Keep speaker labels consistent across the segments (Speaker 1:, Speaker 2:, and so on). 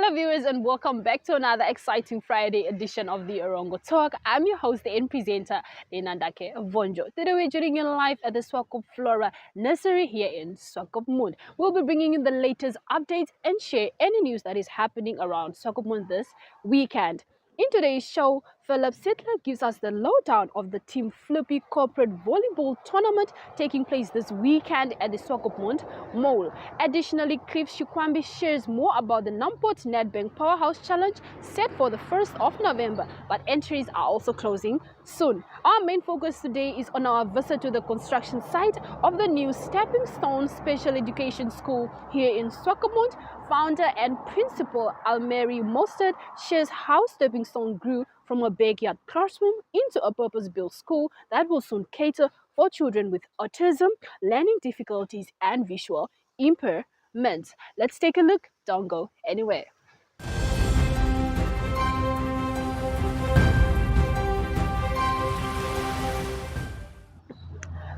Speaker 1: Hello viewers and welcome back to another exciting Friday edition of the Erongo Talk. I'm your host and presenter, Lenandake Vonjo. Today we're joining you live at the Swakop Flora Nursery here in Swakopmund. We'll be bringing you the latest updates and share any news that is happening around Swakopmund this weekend. In today's show, Phillip Seidler gives us the lowdown of the TeamFlippy corporate volleyball tournament taking place this weekend at the Swakopmund Mole. Additionally, Shikuambi shares more about the Namport Nedbank Powerhouse challenge set for the 1st of November, but entries are also closing soon. Our main focus today is on our visit to the construction site of the new Stepping Stone Special Education School here in Swakopmund. Founder and principal Almarie Mostert shares how Stepping Stone grew from a backyard classroom into a purpose-built school that will soon cater for children with autism, learning difficulties, and visual impairments. Let's take a look. Don't go anywhere.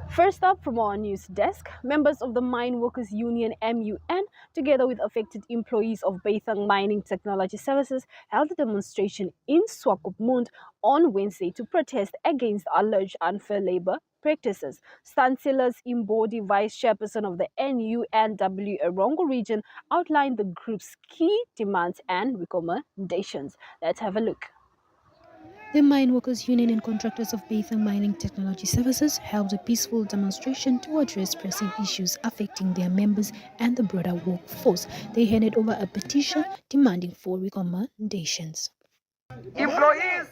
Speaker 1: First up from our news desk, members of the Mine Workers Union MUN, together with affected employees of Bethang Mining Technology Services, held a demonstration in Swakopmund on Wednesday to protest against alleged unfair labor practices. Stansilas Imbodi, vice chairperson of the NUNW Erongo region, outlined the group's key demands and recommendations. Let's have a look.
Speaker 2: The Mine Workers Union and Contractors of Bethang Mining Technology Services held a peaceful demonstration to address pressing issues affecting their members and the broader workforce. They handed over a petition demanding for recommendations.
Speaker 3: Employees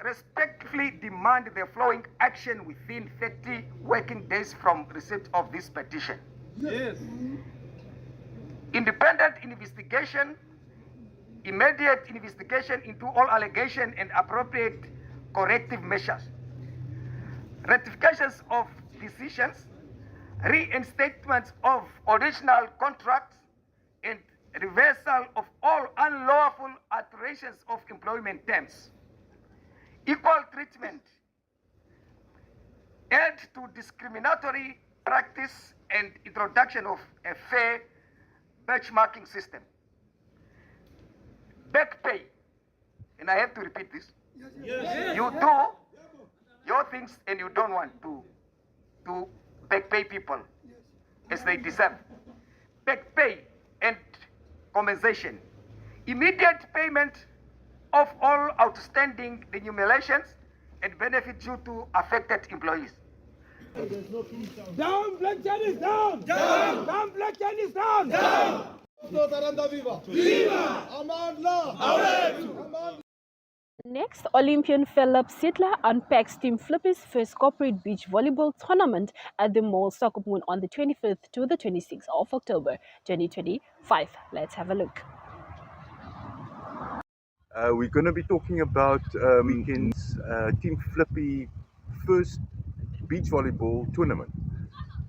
Speaker 3: respectively demand the following action within 30 working days from receipt of this petition. Yes. Independent investigation, immediate investigation into all allegations and appropriate corrective measures. Ratifications of decisions, reinstatements of original contracts, and reversal of all unlawful alterations of employment terms. Equal treatment, end to discriminatory practice, and introduction of a fair benchmarking system. Back pay, and I have to repeat this. Yes. You do your things and you don't want to back pay people as they deserve. Back pay and compensation. Immediate payment of all outstanding remunerations and benefits due to affected employees.
Speaker 4: Down, Black Chinese, down! Down! Down, Black Chinese, down! Down!
Speaker 1: Next, Olympian Phillip Seidler unpacks TeamFlippy's first corporate beach volleyball tournament at the Mole Swakopmund on the 25th to the 26th of October 2025. Let's have a look.
Speaker 5: We're going to be talking about weekend's TeamFlippy first beach volleyball tournament.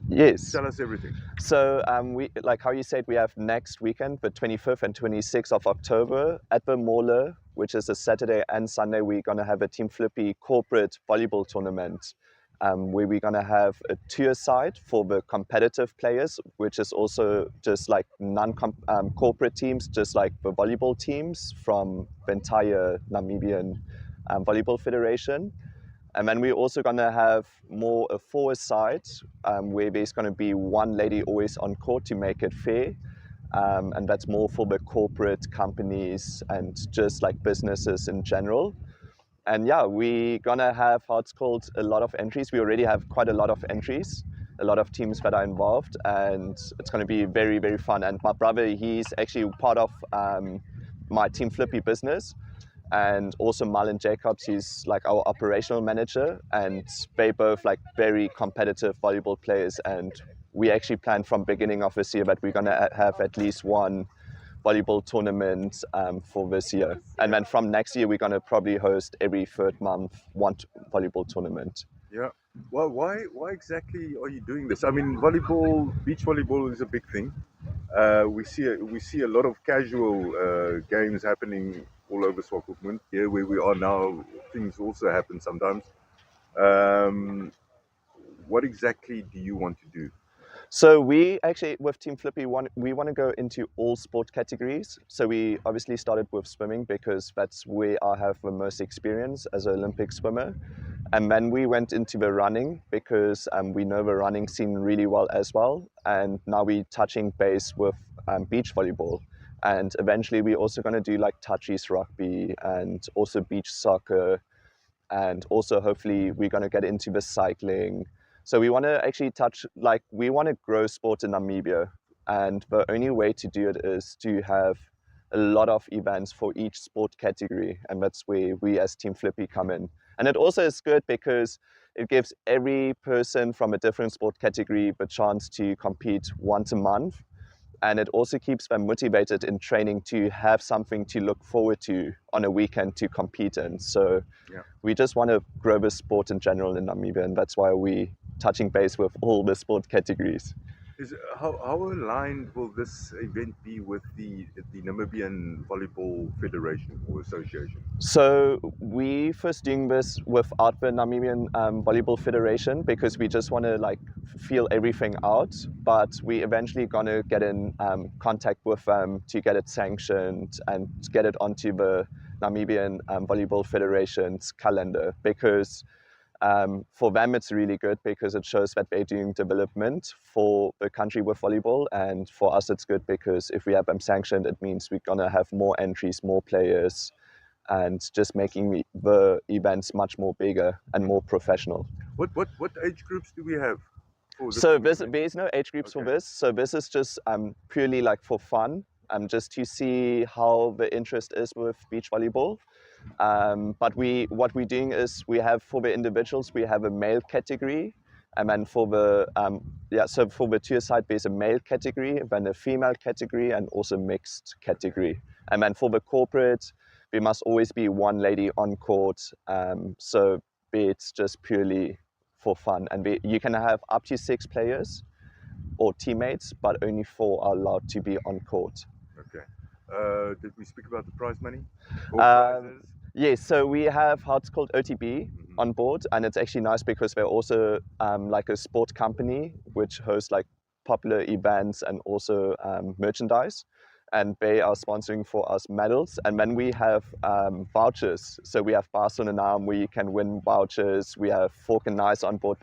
Speaker 6: Yes.
Speaker 5: Tell us everything.
Speaker 6: So we, like how you said, we have next weekend, the 25th and 26th of October at the Mole, which is a Saturday and Sunday. We're going to have a TeamFlippy corporate volleyball tournament where we're going to have a tier side for the competitive players, which is also just like non-corporate teams, just like the volleyball teams from the entire Namibian Volleyball Federation. And then we're also going to have more a forward side where there's going to be one lady always on court to make it fair. And that's more for the corporate companies and just like businesses in general. And yeah, we're going to have how it's called a lot of entries. We already have quite a lot of entries, a lot of teams that are involved, and it's going to be very, very fun. And my brother, he's actually part of my TeamFlippy business. And also Marlon Jacobs, he's like our operational manager, and they both like very competitive volleyball players. And we actually planned from beginning of this year that we're going to have at least one volleyball tournament for this year. And then from next year, we're going to probably host every third month one volleyball tournament.
Speaker 5: Yeah. Well, why exactly are you doing this? I mean, volleyball, beach volleyball is a big thing. We see a lot of casual games happening all over Swakopmund. Here where we are now, things also happen sometimes. What exactly do you want to do?
Speaker 6: So we actually, with TeamFlippy, we want to go into all sport categories. So we obviously started with swimming because that's where I have the most experience as an Olympic swimmer. And then we went into the running because we know the running scene really well as well. And now we're touching base with beach volleyball. And eventually we're also going to do like touchies rugby and also beach soccer. And also hopefully we're going to get into the cycling. So we want to actually we want to grow sport in Namibia. And the only way to do it is to have a lot of events for each sport category. And that's where we as TeamFlippy come in. And it also is good because it gives every person from a different sport category the chance to compete once a month. And it also keeps them motivated in training to have something to look forward to on a weekend to compete in. So we just want to grow the sport in general in Namibia, and that's why we're touching base with all the sport categories.
Speaker 5: How aligned will this event be with the Namibian Volleyball Federation or Association?
Speaker 6: So we first doing this without the Namibian Volleyball Federation because we just want to like feel everything out. But we eventually gonna get in contact with them to get it sanctioned and get it onto the Namibian Volleyball Federation's calendar because. For them, it's really good because it shows that they're doing development for the country with volleyball. And for us, it's good because if we have them sanctioned, it means we're going to have more entries, more players, and just making the events much more bigger and more professional.
Speaker 5: What age groups do we have?
Speaker 6: So there's no age groups for this. So this is just purely like for fun, just to see how the interest is with beach volleyball. But what we're doing is we have for the individuals, we have a male category. And then for the, so for the tier side, there's a male category, then a female category, and also mixed category. And then for the corporate, there must always be one lady on court. So it's just purely for fun. And you can have up to 6 players or teammates, but only 4 are allowed to be on court.
Speaker 5: Okay. Did we speak about the prize money?
Speaker 6: Yes, so we have how it's called OTB on board, and it's actually nice because they're also like a sport company which hosts like popular events and also merchandise, and they are sponsoring for us medals. And then we have vouchers. So we have Barcelona now where you can win vouchers. We have Fork and Knives on board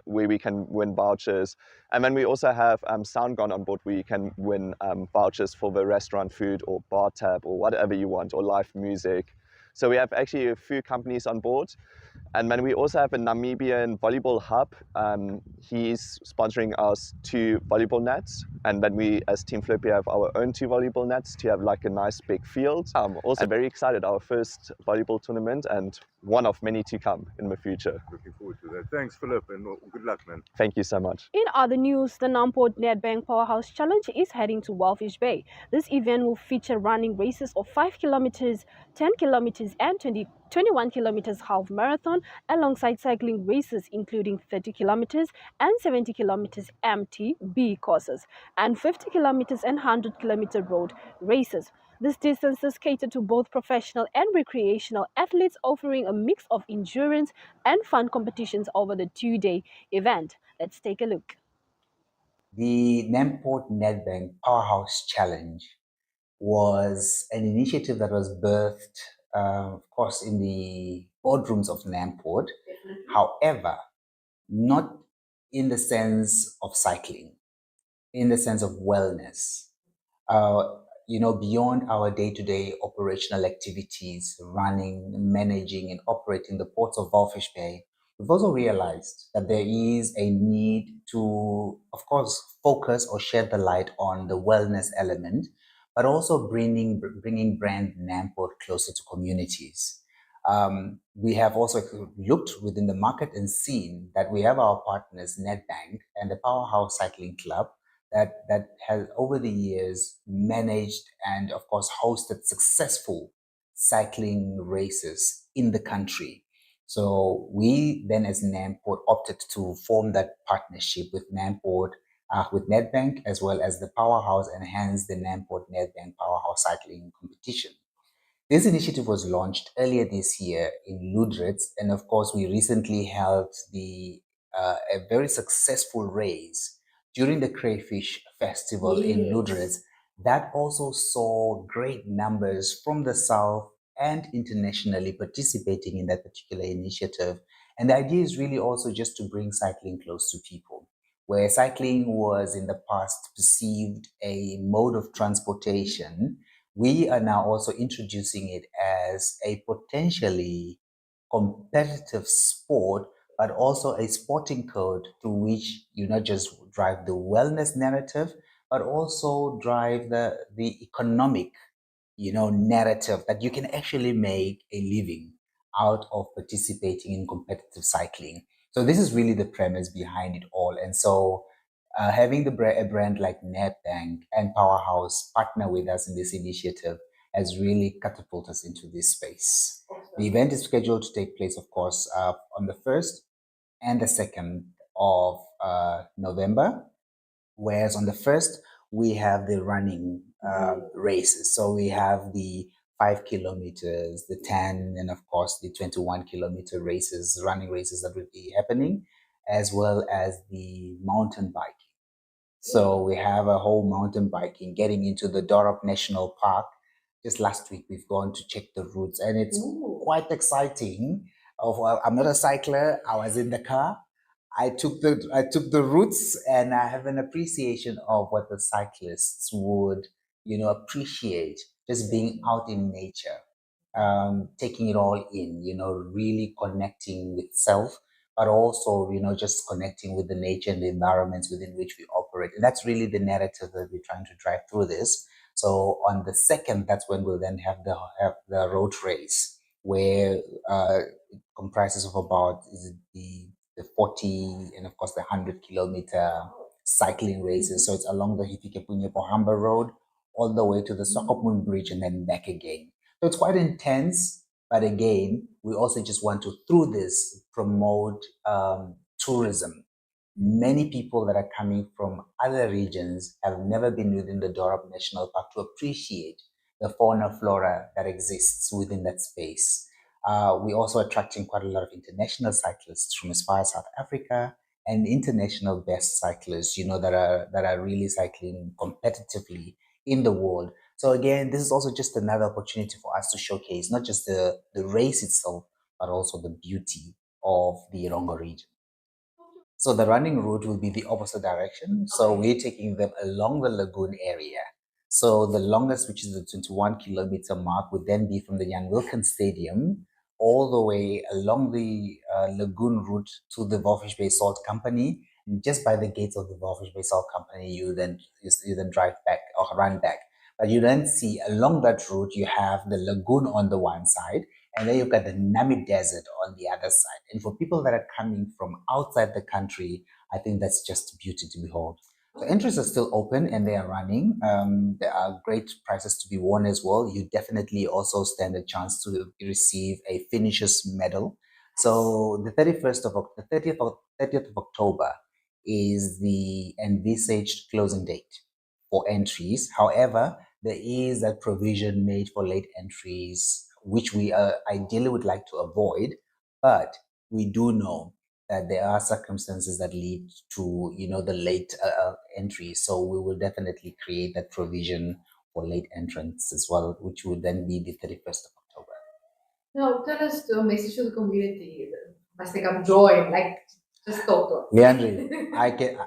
Speaker 6: where we can win vouchers. And then we also have Soundgone on board where you can win vouchers for the restaurant food or bar tab or whatever you want, or live music. So we have actually a few companies on board. And then we also have a Namibian volleyball hub. He's sponsoring us 2 volleyball nets. And then we, as TeamFlippy, have our own 2 volleyball nets to have like a nice big field. Also very excited, our first volleyball tournament and one of many to come in the future.
Speaker 5: Looking forward to that. Thanks, Philip, and good luck, man.
Speaker 6: Thank you so much.
Speaker 1: In other news, the Namport Nedbank Powerhouse Challenge is heading to Walfish Bay. This event will feature running races of 5 kilometers, 10 kilometers, and 21 kilometers half marathon, alongside cycling races including 30 kilometers and 70 kilometers MTB courses, and 50 kilometers and 100 kilometer road races. This distance is catered to both professional and recreational athletes, offering a mix of endurance and fun competitions over the 2-day event. Let's take a look.
Speaker 7: The Namport Nedbank Powerhouse Challenge was an initiative that was birthed, of course, in the boardrooms of Namport. However, not in the sense of cycling, in the sense of wellness. Beyond our day-to-day operational activities, running, managing, and operating the ports of Walfish Bay, we've also realized that there is a need to, of course, focus or shed the light on the wellness element, but also bringing brand Namport closer to communities. We have also looked within the market and seen that we have our partners, Nedbank and the Powerhouse Cycling Club, that has over the years managed and of course hosted successful cycling races in the country. So we then as Namport opted to form that partnership with Namport, with Nedbank, as well as the Powerhouse, and hence the Namport Nedbank Powerhouse Cycling Competition. This initiative was launched earlier this year in Ludritz, and of course we recently held a very successful race during the Crayfish Festival in Ludres, that also saw great numbers from the South and internationally participating in that particular initiative. And the idea is really also just to bring cycling close to people, where cycling was in the past perceived a mode of transportation. We are now also introducing it as a potentially competitive sport, but also a sporting code through which you not just drive the wellness narrative, but also drive the economic, narrative that you can actually make a living out of participating in competitive cycling. So this is really the premise behind it all. And so having a brand like Nedbank and Powerhouse partner with us in this initiative has really catapulted us into this space. The event is scheduled to take place, of course, on the 1st and the 2nd of November, whereas on the 1st, we have the running races. So we have the 5 kilometers, the 10, and of course the 21-kilometer races, running races that will be happening, as well as the mountain biking. So we have a whole mountain biking getting into the Dorop National Park. Just last week, we've gone to check the routes, and it's quite exciting. I'm not a cycler. I was in the car. I took the routes, and I have an appreciation of what the cyclists would, appreciate just being out in nature, taking it all in, really connecting with self, but also, just connecting with the nature and the environments within which we operate. And that's really the narrative that we're trying to drive through this. So on the 2nd, that's when we'll then have the road race, where it comprises of about the 40 and of course the 100-kilometer cycling races. So it's along the Hifikepunye Pohamba Road all the way to the Swakopmund Bridge and then back again. So it's quite intense, but again, we also just want to, through this, promote tourism. Many people that are coming from other regions have never been within the Dorop National Park to appreciate the fauna flora that exists within that space. We're also attracting quite a lot of international cyclists from as far as South Africa, and international best cyclists, that are really cycling competitively in the world. So again, this is also just another opportunity for us to showcase not just the race itself, but also the beauty of the Erongo region. So the running route will be the opposite direction. So we're taking them along the lagoon area. So the longest, which is the 21-kilometer mark, would then be from the Jan Wilkins Stadium all the way along the lagoon route to the Wolfish Bay Salt Company. And just by the gates of the Wolfish Bay Salt Company, you then drive back or run back. But you then see along that route, you have the lagoon on the one side, and then you've got the Namib Desert on the other side. And for people that are coming from outside the country, I think that's just beauty to behold. So entries are still open and they are running. There are great prizes to be won as well. You definitely also stand a chance to receive a finisher's medal. So the 30th of October is the envisaged closing date for entries. However, there is a provision made for late entries, which we ideally would like to avoid, but we do know that there are circumstances that lead to, the late entry. So we will definitely create that provision for late entrants as well, which would then be the 31st of October.
Speaker 8: Now, tell us the message to the community. Must they come join? Just talk to us.
Speaker 7: Leandre,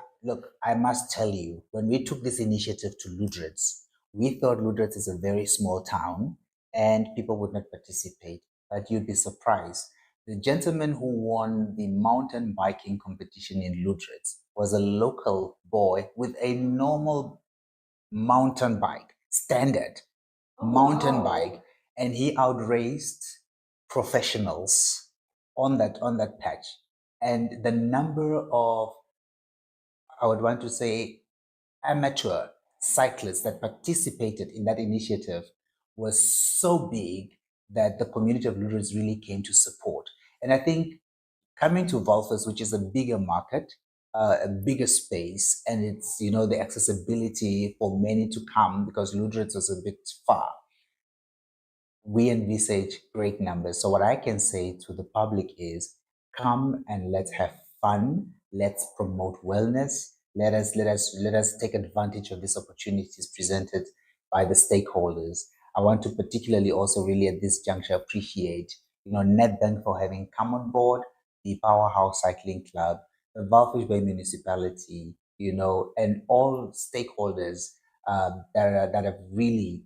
Speaker 7: I must tell you, when we took this initiative to Ludrets, we thought Ludrets is a very small town and people would not participate, but you'd be surprised. The gentleman who won the mountain biking competition in Ludrets was a local boy with a normal mountain bike, standard mountain bike, and he outraced professionals on that patch. And the number of, I would want to say, amateur cyclists that participated in that initiative was so big that the community of Ludrets really came to support. And I think coming to Volfus, which is a bigger market, a bigger space, and it's, the accessibility for many to come because Ludrets was a bit far, we envisage great numbers. So what I can say to the public is, come and let's have fun. Let's promote wellness. let us take advantage of these opportunities presented by the stakeholders. I want to particularly also really at this juncture appreciate, Nedbank for having come on board, the Powerhouse Cycling Club, the Walvis Bay Municipality, and all stakeholders that have really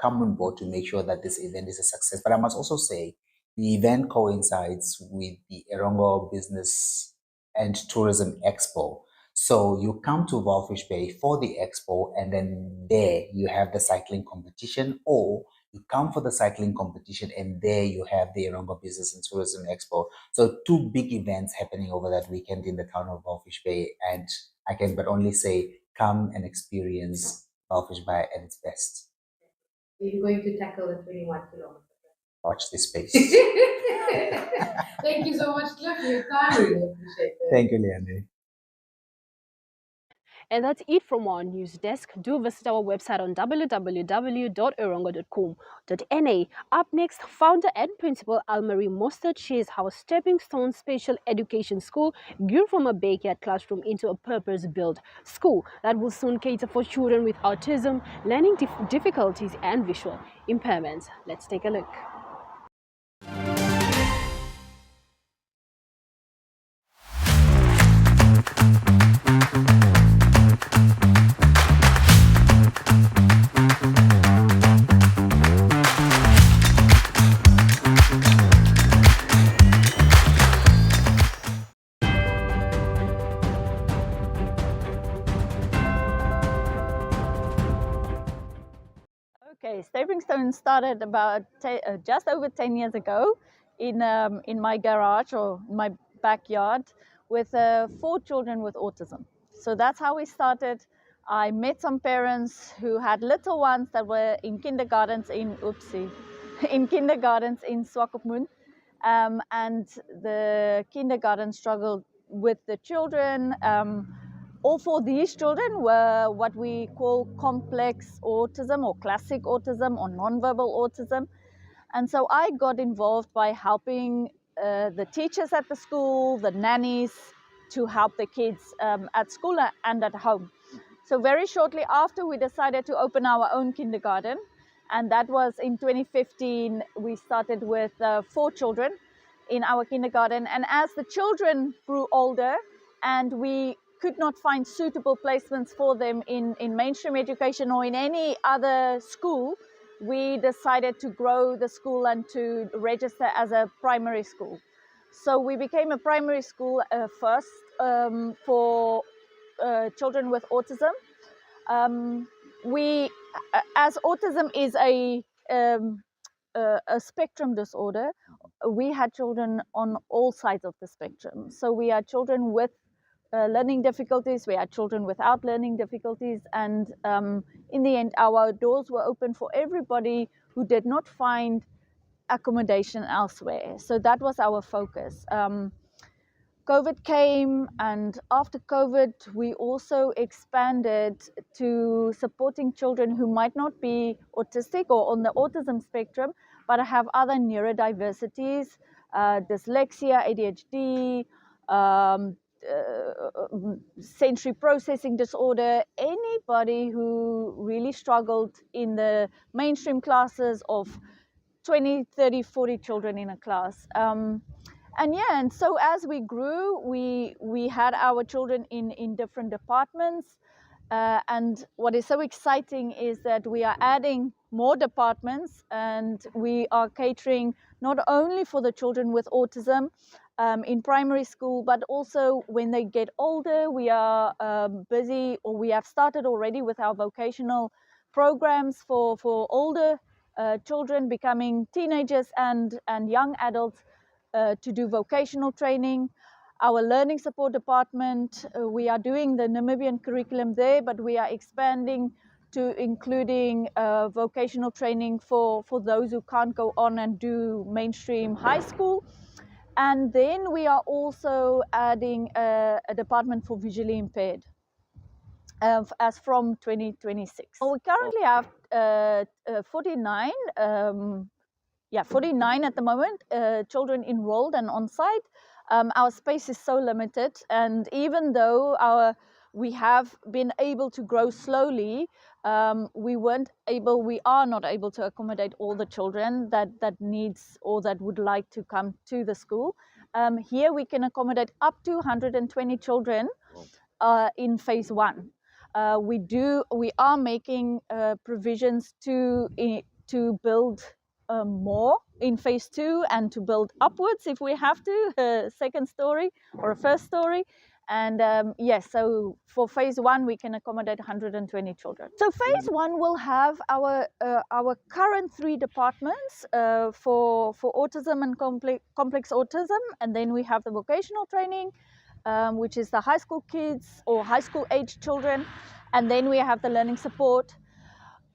Speaker 7: come on board to make sure that this event is a success. But I must also say, the event coincides with the Erongo Business and Tourism Expo. So you come to Walvis Bay for the expo, and then there you have the cycling competition, or you come for the cycling competition and there you have the Erongo Business and Tourism Expo. So two big events happening over that weekend in the town of Walvis Bay, and I can but only say, come and experience Walvis Bay at its best.
Speaker 8: We're going to tackle the 21 kilometers.
Speaker 7: Watch this space.
Speaker 8: Thank you so much, Cliff, for your time. Really appreciate it.
Speaker 7: Thank you, Leandre.
Speaker 1: And that's it from our news desk. Do visit our website on www.erongo.com.na. Up next, founder and principal Almarie Mostert shares how Stepping Stone Special Education School grew from a backyard classroom into a purpose-built school that will soon cater for children with autism, learning difficulties, and visual impairments. Let's take a look.
Speaker 9: Okay, Stepping Stone started about just over 10 years ago in my garage or in my backyard with 4 children with autism. So that's how we started. I met some parents who had little ones that were in kindergartens in Swakopmund, and the kindergarten struggled with the children. All 4 of these children were what we call complex autism or classic autism or nonverbal autism. And so I got involved by helping the teachers at the school, the nannies, to help the kids at school and at home. So very shortly after, we decided to open our own kindergarten. And that was in 2015. We started with 4 children in our kindergarten. And as the children grew older and we could not find suitable placements for them in mainstream education or in any other school, we decided to grow the school and to register as a primary school. So we became a primary school first for children with autism. As autism is a spectrum disorder, we had children on all sides of the spectrum. So we had children with learning difficulties, we had children without learning difficulties, and in the end our doors were open for everybody who did not find accommodation elsewhere. So that was our focus. COVID came, and after COVID we also expanded to supporting children who might not be autistic or on the autism spectrum but have other neurodiversities, dyslexia, ADHD, sensory processing disorder, anybody who really struggled in the mainstream classes of 20, 30, 40 children in a class. And so as we grew, we had our children in different departments. And what is so exciting is that we are adding more departments, and we are catering not only for the children with autism in primary school, but also when they get older. We are busy, or we have started already with our vocational programs for older children becoming teenagers and young adults to do vocational training. Our learning support department, we are doing the Namibian curriculum there, but we are expanding to including vocational training for those who can't go on and do mainstream high school. And then we are also adding a department for visually impaired as from 2026. Well, we currently have 49 49 at the moment, children enrolled and on site. Our space is so limited, and even though we have been able to grow slowly. We are not able to accommodate all the children that needs or that would like to come to the school. Here we can accommodate up to 120 children in phase 1. We are making provisions to build more in phase 2 and to build upwards if we have to, a second story or a first story. And yes, so for phase 1 we can accommodate 120 children. So phase 1 will have our current 3 departments for autism and complex autism, and then we have the vocational training, which is the high school kids or high school age children, and then we have the learning support.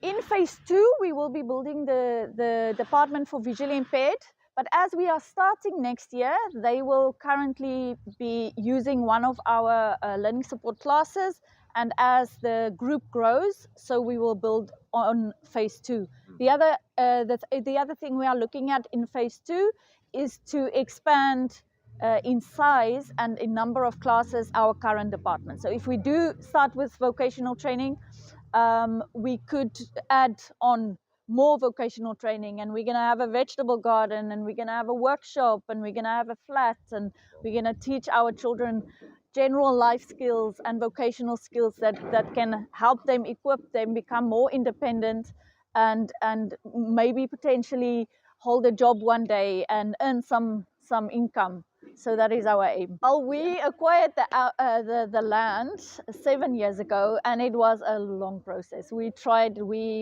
Speaker 9: In phase 2, we will be building the department for visually impaired, but as we are starting next year, they will currently be using one of our learning support classes, and as the group grows, so we will build on phase 2. The other thing we are looking at in phase 2 is to expand in size and in number of classes our current department. So if we do start with vocational training, we could add on more vocational training, and we're going to have a vegetable garden, and we're going to have a workshop, and we're going to have a flat, and we're going to teach our children general life skills and vocational skills that can help them, equip them, become more independent, and maybe potentially hold a job one day and earn some income. So that is our aim. Well, we acquired the land 7 years ago, and it was a long process. We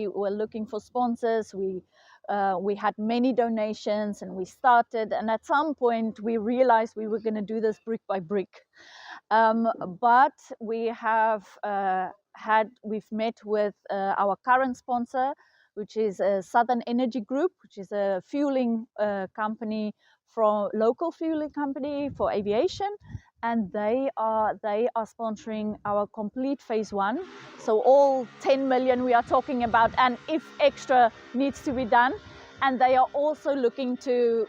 Speaker 9: were looking for sponsors, we had many donations, and we started, and at some point we realized we were going to do this brick by brick. But we have we've met with our current sponsor, which is a Southern Energy Group, which is a fueling company, from local fueling company for aviation, and they are sponsoring our complete phase 1. So all 10 million we are talking about, and if extra needs to be done, and they are also looking to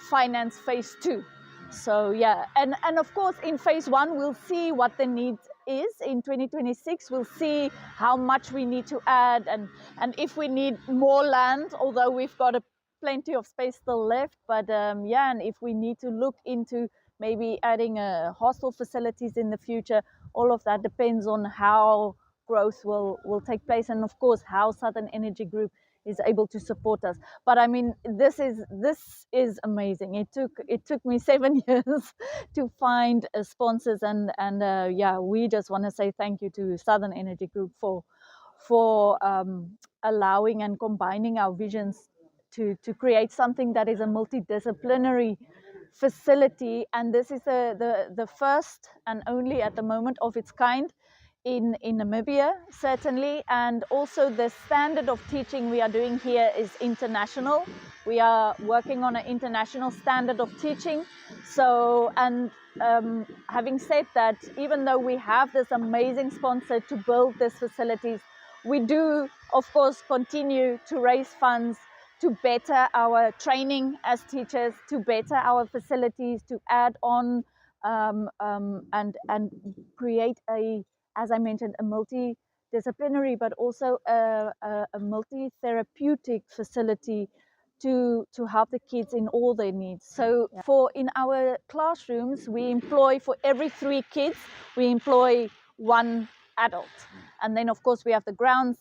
Speaker 9: finance phase 2. So yeah, and of course in phase 1 we'll see what the need is. In 2026 we'll see how much we need to add, and if we need more land, although we've got plenty of space still left, but yeah, and if we need to look into maybe adding hostel facilities in the future, all of that depends on how growth will take place, and of course how Southern Energy Group is able to support us. But I mean, this is amazing. It took me 7 years to find sponsors, and yeah, we just want to say thank you to Southern Energy Group for allowing and combining our visions to create something that is a multidisciplinary facility, and this is the first and only at the moment of its kind in Namibia, certainly. And also the standard of teaching we are doing here is international. We are working on an international standard of teaching. So, and having said that, even though we have this amazing sponsor to build these facilities, we do, of course, continue to raise funds to better our training as teachers, to better our facilities, to add on and create as I mentioned, a multidisciplinary, but also a multi-therapeutic facility to help the kids in all their needs. So in our classrooms, we employ, for every 3 kids, we employ 1 adult. And then of course we have the grounds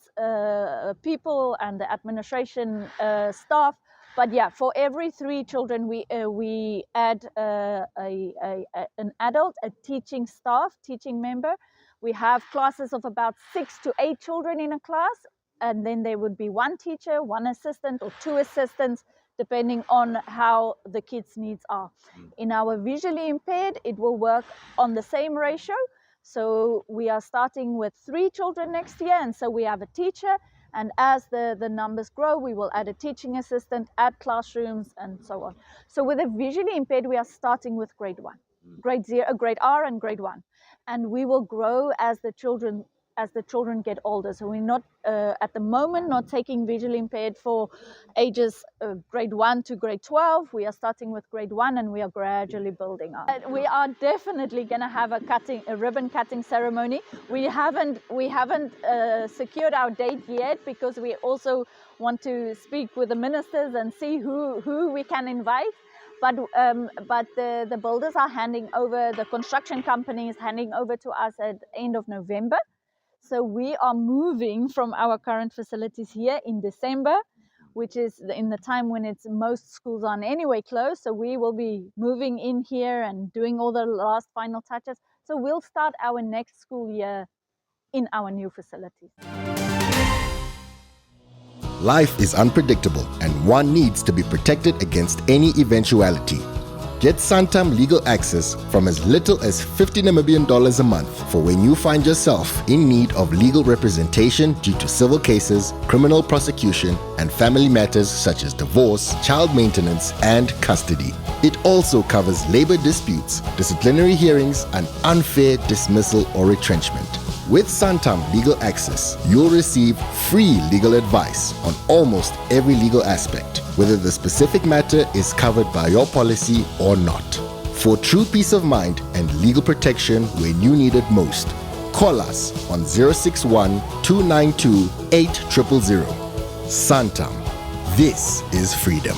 Speaker 9: people and the administration staff. But yeah, for every 3 children we add an adult, a teaching staff, teaching member. We have classes of about 6 to 8 children in a class, and then there would be 1 teacher, 1 assistant, or 2 assistants, depending on how the kids' needs are. In our visually impaired, it will work on the same ratio. So we are starting with 3 children next year, and so we have a teacher, and as the numbers grow, we will add a teaching assistant, add classrooms, and so on. So with the visually impaired, we are starting with grade 1, grade 0, grade R, and grade 1. And we will grow as the children as the children get older. So we're not, at the moment, not taking visually impaired for ages grade 1 to grade 12. We are starting with grade 1 and we are gradually building up. We are definitely going to have a ribbon cutting ceremony. We haven't secured our date yet because we also want to speak with the ministers and see who we can invite. But the builders are handing over, the construction company is handing over to us at the end of November. So we are moving from our current facilities here in December, which is in the time when most schools are anyway closed. So we will be moving in here and doing all the last final touches. So we'll start our next school year in our new facilities.
Speaker 10: Life is unpredictable and one needs to be protected against any eventuality. Get Santam legal access from as little as 50 Namibian dollars a month for when you find yourself in need of legal representation due to civil cases, criminal prosecution, and family matters such as divorce, child maintenance, and custody. It also covers labor disputes, disciplinary hearings, and unfair dismissal or retrenchment. With Santam Legal Access, you'll receive free legal advice on almost every legal aspect, whether the specific matter is covered by your policy or not. For true peace of mind and legal protection when you need it most, call us on 061 292 8000. Santam. This is freedom.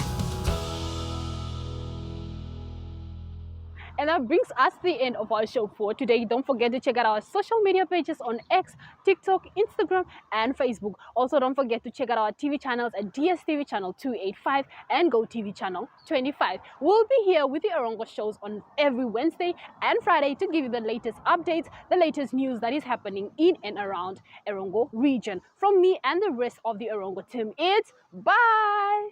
Speaker 1: And that brings us to the end of our show for today. Don't forget to check out our social media pages on X, TikTok, Instagram, and Facebook. Also, don't forget to check out our TV channels at DSTV channel 285 and GoTV channel 25. We'll be here with the Erongo shows on every Wednesday and Friday to give you the latest updates, the latest news that is happening in and around Erongo region. From me and the rest of the Erongo team, it's bye!